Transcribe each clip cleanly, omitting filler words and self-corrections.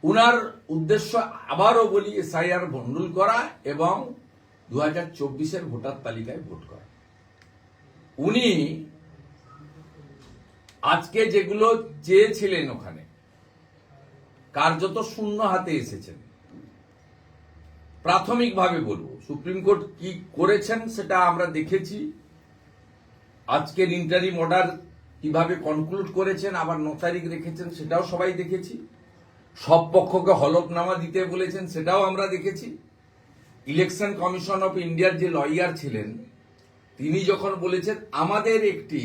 উনার উদ্দেশ্য আবারও বলি এসআইআর ভণ্ডুল করা এবং 2024-এর ভোটার তালিকায় ভোট করা। উনি আজকে যেগুলো চেয়েছিলেন ওখানে কার্যত শূন্য হাতে এসেছেন। প্রাথমিকভাবে বলবো সুপ্রিম কোর্ট কি করেছেন সেটা আমরা দেখেছি। আজকের ইন্টারিম অর্ডার কিভাবে কনক্লুড করেছেন, আবার 9 তারিখ রেখেছেন, সেটাও সবাই দেখেছি। সব পক্ষকে হলফনামা দিতে বলেছেন, সেটাও আমরা দেখেছি। ইলেকশন কমিশন অফ ইন্ডিয়ার যে লয়ার ছিলেন তিনি যখন বলেছেন আমাদের একটি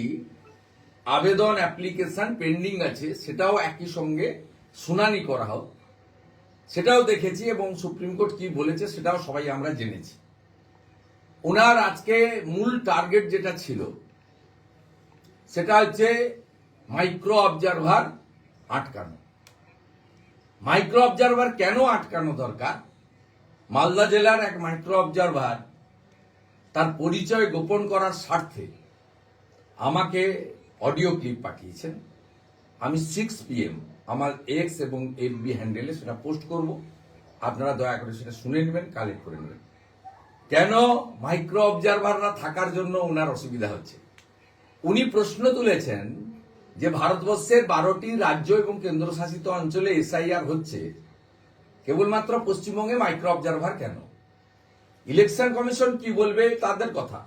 আবেদন অ্যাপ্লিকেশন পেন্ডিং আছে, সেটাও একই সঙ্গে শুনানি করা হোক, সেটাও দেখেছি। এবং সুপ্রিম কোর্ট কি বলেছে সেটাও সবাই আমরা জেনেছি। ওনার আজকে মূল টার্গেট যেটা ছিল সেটা হচ্ছে মাইক্রো অবজারভার আটকানো। মাইক্রো অবজারভার কেন আটকানো দরকার? মালদা জেলার এক মাইক্রো অবজারভার তার পরিচয় গোপন করার স্বার্থে আমাকে অডিও ক্লিপ পাঠিয়েছেন। আমি 6 PM আমার এক্স এবং FB হ্যান্ডেলে সেটা পোস্ট করব, আপনারা দয়া করে সেটা শুনে নেবেন, কালেক্ট করে নেবেন। কেন মাইক্রো অবজারভাররা থাকার জন্য ওনার অসুবিধা হচ্ছে? উনি প্রশ্ন তুলেছেন যে ভারতবর্ষের 12টি রাজ্য এবং কেন্দ্রশাসিত অঞ্চলে এসআইআর হচ্ছে, কেবলমাত্র পশ্চিমবঙ্গে মাইক্রো অবজারভার কেন? ইলেকশন কমিশন কি বলবে তাদের কথা,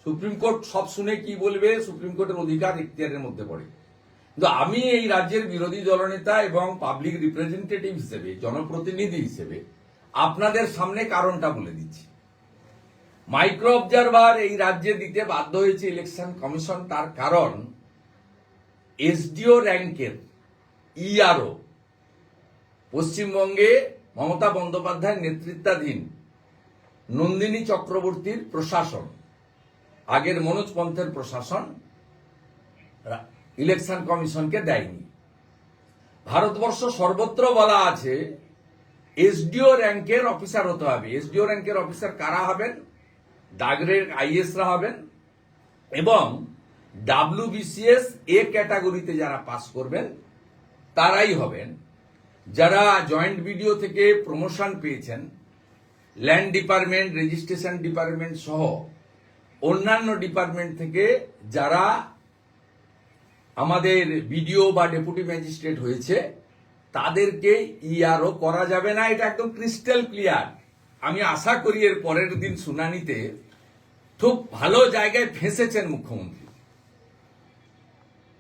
সুপ্রিম কোর্ট সব শুনে কি বলবে সুপ্রিম কোর্টের অধিকার ইখতিয়ারের মধ্যে পড়ে। কিন্তু আমি এই রাজ্যের বিরোধী দলনেতা এবং পাবলিক রিপ্রেজেন্টেটিভ হিসেবে, জনপ্রতিনিধি হিসেবে আপনাদের সামনে কারণটা বলে দিচ্ছি। মাইক্রো অবজারভার এই রাজ্যে দিতে বাধ্য হয়েছে ইলেকশন কমিশন, তার কারণ এসডিও র্যাঙ্কের ইআরও পশ্চিমবঙ্গে মমতা বন্দ্যোপাধ্যায়ের নেতৃত্বাধীন নন্দিনী চক্রবর্তীর প্রশাসন, আগের মনোজ পন্থের প্রশাসন ইলেকশন কমিশনকে দেয়নি। ভারতবর্ষ সর্বত্র বলা আছে এসডিও র্যাঙ্কের অফিসার হতে হবে। এসডিও র্যাঙ্কের অফিসার কারা হবেন? ডাগরের আইএসরা হবেন এবং WBCS এ ক্যাটাগরিতে যারা পাস করবেন তারাই হবেন। যারা জয়েন্ট বিডিও থেকে প্রমোশন পেয়েছেন, ল্যান্ড ডিপার্টমেন্ট, রেজিস্ট্রেশন ডিপার্টমেন্ট সহ অন্যান্য ডিপার্টমেন্ট থেকে যারা আমাদের বিডিও বা ডেপুটি ম্যাজিস্ট্রেট হয়েছে তাদেরকে ইআরও করা যাবে না। এটা একদম ক্রিস্টাল ক্লিয়ার। আমি আশা করি এর পরের দিন শুনানিতে খুব ভালো জায়গায় ফেঁসেছেন মুখ্যমন্ত্রী।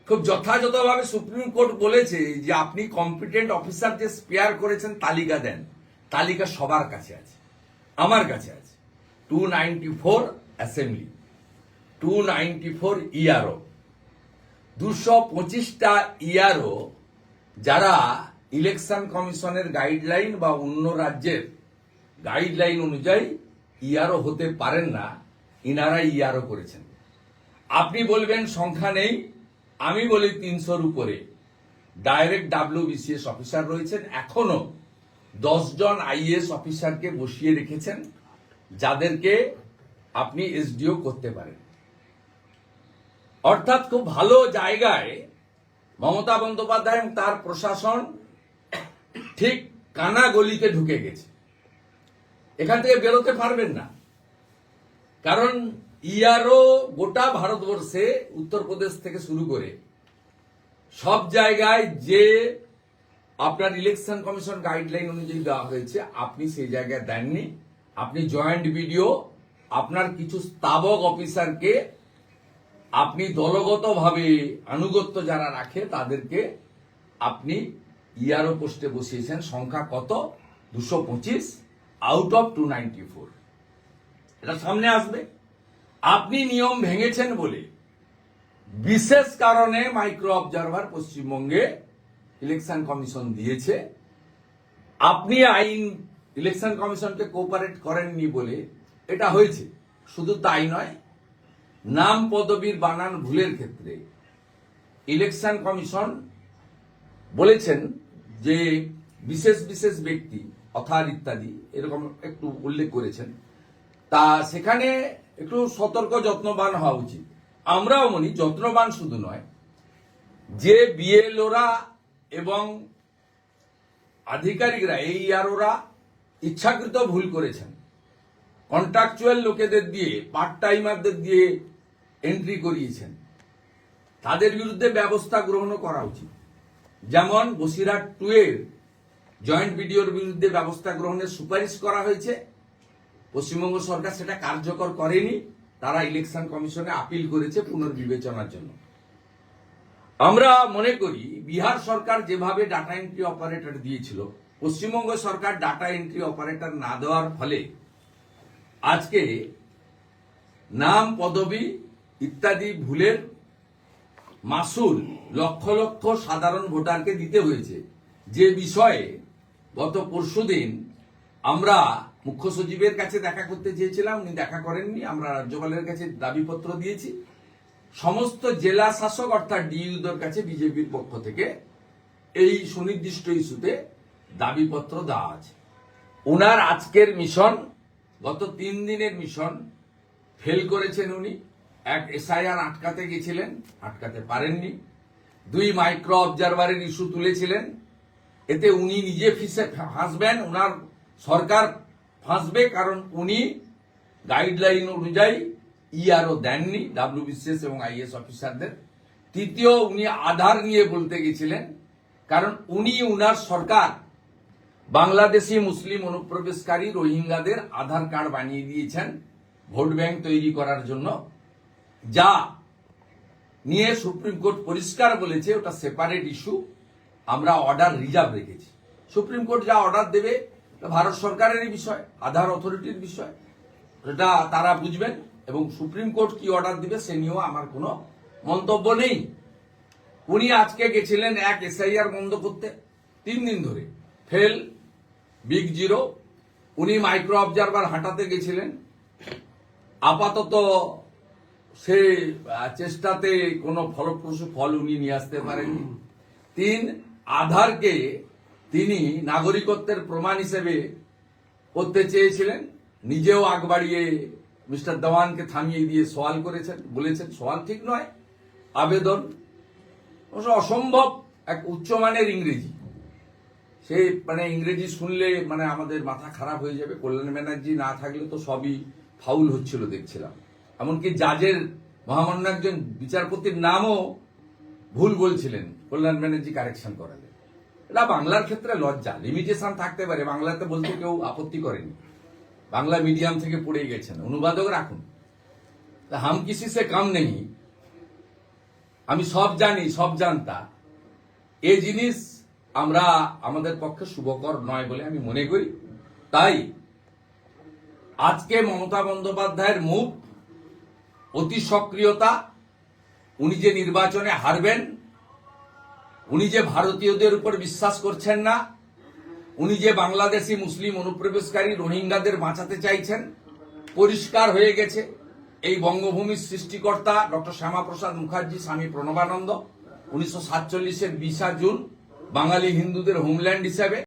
খুব যথাযথভাবে সুপ্রিম কোর্ট বলেছে যে আপনি কম্পিটেন্ট অফিসার যে স্পেয়ার করেছেন তালিকা দেন। তালিকা সবার কাছে আছে, আমার কাছে আছে। 294 অ্যাসেম্বলি, 294 ইআরও, 225টা ইআরও যারা ইলেকশন কমিশনের গাইডলাইন বা অন্য রাজ্যের গাইডলাইন অনুযায়ী ইআরও হতে পারেন না, ইনারা ইআরও করেছেন। আপনি বলবেন সংখ্যা নেই, আমি বলি 300-র উপরে ডাইরেক্ট WBCS অফিসার রয়েছেন। এখনো 10 জন আইএস অফিসারকে বসিয়ে রেখেছেন যাদেরকে আপনি এসডিও করতে পারেন। অর্থাৎ খুব ভালো জায়গায় মমতা বন্দ্যোপাধ্যায় এবং তার প্রশাসন ঠিক কানা গলিতে ঢুকে গেছে। এখান থেকে বেরোতে পারবেন না, কারণ ইআরও গোটা ভারতবর্ষে উত্তরপ্রদেশ থেকে শুরু করে সব জায়গায় যে আপনার ইলেকশন কমিশন গাইডলাইন অনুযায়ী দেওয়া হয়েছে আপনি সেই জায়গায় দেননি। আপনি জয়েন্ট বিডিও, আপনার কিছু স্তাবক অফিসারকে আপনি দলগতভাবে আনুগত্য যারা রাখে তাদেরকে আপনি ইআরও পোস্টে বসিয়েছেন। সংখ্যা কত? 225 আউট অফ 294। এটা সামনে আসবে। আপনি নিয়ম ভেঙেছেন বলে বিশেষ কারণে মাইক্রো অবজারভার পশ্চিমবঙ্গে ইলেকশন কমিশন দিয়েছে। আপনি আইন ইলেকশন কমিশনকে কোঅপারেট করেননি বলে এটা হয়েছে। শুধু তাই নয়, নাম পদবীর বানান ভুলের ক্ষেত্রে ইলেকশন কমিশন বলেছেন যে বিশেষ বিশেষ ব্যক্তি অথার ইত্যাদি এরকম একটু উল্লেখ করেছেন। তা সেখানে একটু সতর্ক যত্নবান হওয়া উচিত। আমরাও মনি যত্নবান শুধু নয়, যে বিএলওরা এবং আধিকারিকরা এই আরোরা ইচ্ছাকৃত ভুল করেছেন। কন্ট্রাকচুয়াল লোকেদের দিয়ে, পার্ট টাইমারদের দিয়ে এন্ট্রি করিয়েছেন। তাদের বিরুদ্ধে ব্যবস্থা গ্রহণ করা উচিত। যেমন বসিরহাট 2 এর জয়েন্ট বিডিওর বিরুদ্ধে ব্যবস্থা গ্রহণের সুপারিশ করা হয়েছে, পশ্চিমবঙ্গ সরকার সেটা কার্যকর করেনি। তারা ইলেকশন কমিশনে আপিল করেছে পুনর্বিবেচনার জন্য। আমরা মনে করি বিহার সরকার যেভাবে ডাটা এন্ট্রি অপারেটর দিয়েছিল, পশ্চিমবঙ্গ সরকার ডাটা এন্ট্রি অপারেটর না দেওয়ার ফলে আজকে নাম, পদবি ইত্যাদি ভুলের মাসুল লক্ষ লক্ষ সাধারণ ভোটারকে দিতে হয়েছে। যে বিষয়ে গত পরশুদিন আমরা মুখ্য সচিবের কাছে দেখা করতে চেয়েছিলাম, উনি দেখা করেননি। আমরা রাজ্যপালের কাছে দাবিপত্র দিয়েছি। সমস্ত জেলা শাসক অর্থাৎ ডিইউদের কাছে বিজেপির পক্ষ থেকে এই সুনির্দিষ্ট ইস্যুতে দাবিপত্র দেওয়া আছে। ওনার আজকের মিশন, গত 3 দিনের মিশন ফেল করেছেন উনি। এক এসআইআর আটকাতে গেছিলেন, আটকাতে পারেননি। 2 মাইক্রো অবজারভারের ইস্যু তুলেছিলেন, এতে উনি নিজে ফাঁসবেন, ওনার সরকার ফাঁসবে, কারণ উনি গাইডলাইন অনুযায়ী ইআরও দেননি ডাব্লিউবিসিএস এবং আইএস অফিসারদের। তৃতীয়, উনি আধার নিয়ে বলতে গেছিলেন, কারণ উনি উনার সরকার বাংলাদেশি মুসলিম অনুপ্রবেশকারী রোহিঙ্গাদের আধার কার্ড বানিয়ে দিয়েছেন ভোট ব্যাংক তৈরি করার জন্য, যা নিয়ে সুপ্রিম কোর্ট পরিষ্কার বলেছে ওটা সেপারেট ইস্যু। আমরা অর্ডার রিজার্ভ রেখেছি। সুপ্রিম কোর্ট যা অর্ডার দেবে ভারত সরকারেরই বিষয়, আধার অথরিটির বিষয়, এটা তারা বুঝবেন। এবং সুপ্রিম কোর্ট কি অর্ডার দিবে সে নিয়েও আমার কোনো মন্তব্য নেই। উনি আজকে গেছিলেন এক এসআইআর বন্ধ করতে, 3 দিন ধরে ফেল, বিগ জিরো। উনি মাইক্রো অবজারভার হাঁটাতে গেছিলেন, আপাতত সে চেষ্টাতে কোনো ফলপ্রসূ ফল উনি নিয়ে আসতে পারেননি। 3, আধারকে তিনি নাগরিকত্বের প্রমাণ হিসেবে করতে চেয়েছিলেন, নিজেও আগ বাড়িয়ে মিস্টার দেওয়ানকে থামিয়ে দিয়ে সওয়াল করেছেন, বলেছেন সওয়াল ঠিক নয়, আবেদন। অসম্ভব এক উচ্চমানের ইংরেজি, সে ইংরেজি শুনলে আমাদের মাথা খারাপ হয়ে যাবে। কল্যাণ ব্যানার্জি না থাকলে তো সবই ফাউল হচ্ছিল দেখছিলাম। এমনকি জাজের, মহামান্য একজন বিচারপতির নামও ভুল বলছিলেন, কল্যাণ ব্যানার্জি কারেকশন করালেন। এটা বাংলার ক্ষেত্রে লজ্জা। লিমিটেশন থাকতে পারে, বাংলাতে বলতে কেউ আপত্তি করেনি, বাংলা মিডিয়াম থেকে পড়ে গেছেন, অনুবাদক রাখুন। হাম কিসি সে কাম নেই, আমি সব জানি, সব জানতা, এই জিনিস আমরা আমাদের পক্ষে শুভকর নয় বলে আমি মনে করি। তাই আজকে মমতা বন্দ্যোপাধ্যায়ের মুখ, অতি সক্রিয়তা, উনি যে নির্বাচনে হারবেন, উনি যে ভারতীয়দের উপর বিশ্বাস করছেন না, উনি যে বাংলাদেশি মুসলিম অনুপ্রবেশকারী রোহিঙ্গাদের বাঁচাতে চাইছেন, পরিষ্কার হয়ে গেছে। এই বঙ্গভূমির সৃষ্টিকর্তা ডক্টর শ্যামাপ্রসাদ মুখার্জি, স্বামী প্রণবানন্দ 1947-এর 20 জুন বাঙালি হিন্দুদের হোমল্যান্ড হিসেবে